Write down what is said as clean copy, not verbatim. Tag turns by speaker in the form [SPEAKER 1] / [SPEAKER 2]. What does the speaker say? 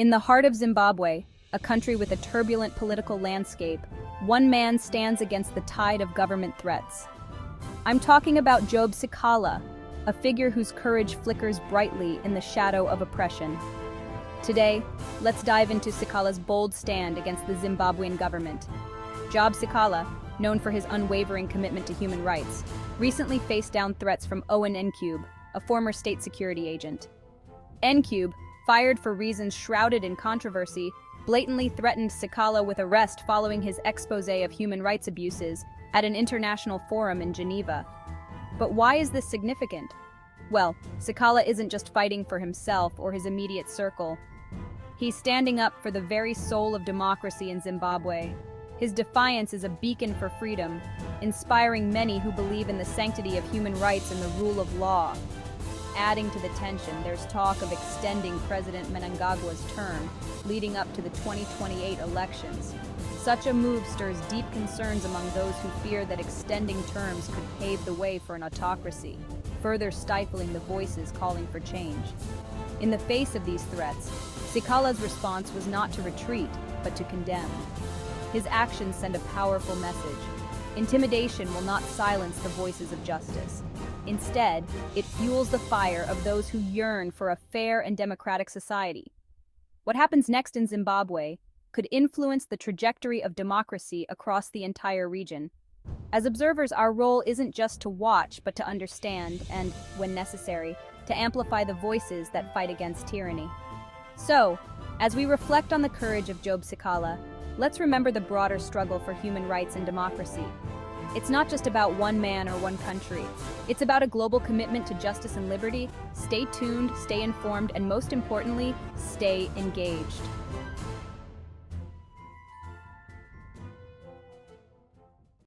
[SPEAKER 1] In the heart of Zimbabwe, a country with a turbulent political landscape, one man stands against the tide of government threats. I'm talking about Job Sikhala, a figure whose courage flickers brightly in the shadow of oppression. Today, let's dive into Sikhala's bold stand against the Zimbabwean government. Job Sikhala, known for his unwavering commitment to human rights, recently faced down threats from Owen Ncube, a former state security agent. Ncube, fired for reasons shrouded in controversy, blatantly threatened Sikhala with arrest following his exposé of human rights abuses at an international forum in Geneva. But why is this significant? Well, Sikhala isn't just fighting for himself or his immediate circle. He's standing up for the very soul of democracy in Zimbabwe. His defiance is a beacon for freedom, inspiring many who believe in the sanctity of human rights and the rule of law. Adding to the tension, there's talk of extending President Mnangagwa's term, leading up to the 2028 elections. Such a move stirs deep concerns among those who fear that extending terms could pave the way for an autocracy, further stifling the voices calling for change. In the face of these threats, Sikhala's response was not to retreat, but to condemn. His actions send a powerful message. Intimidation will not silence the voices of justice. Instead, it fuels the fire of those who yearn for a fair and democratic society. What happens next in Zimbabwe could influence the trajectory of democracy across the entire region. As observers, our role isn't just to watch, but to understand and, when necessary, to amplify the voices that fight against tyranny. So, as we reflect on the courage of Job Sikhala, let's remember the broader struggle for human rights and democracy. It's not just about one man or one country. It's about a global commitment to justice and liberty. Stay tuned, stay informed, and most importantly, stay engaged.